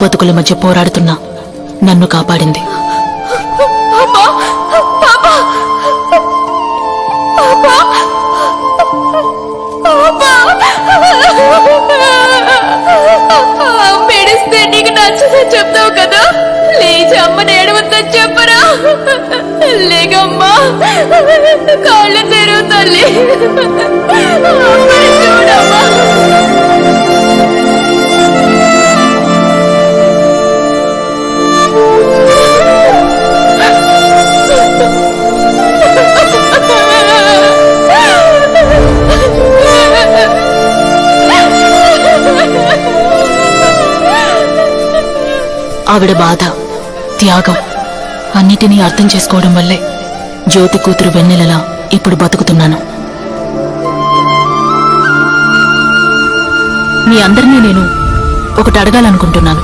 బతుకుల మధ్య పోరాడుతున్నా నన్ను కాపాడింది. మెడిస్తే నీకు నచ్చదని చెప్తావు కదా, లేచి అమ్మని ఏడవద్దని చెప్పరా. లేకమ్మా, కాళ్ళు తెరువు తల్లి, చూడమ్మా. ఆవిడ బాధ, త్యాగం అన్నిటినీ అర్థం చేసుకోవడం వల్లే జ్యోతి కూతురు వెన్నెలలా ఇప్పుడు బతుకుతున్నాను. మీ అందరినీ నేను ఒకటి అడగాలనుకుంటున్నాను.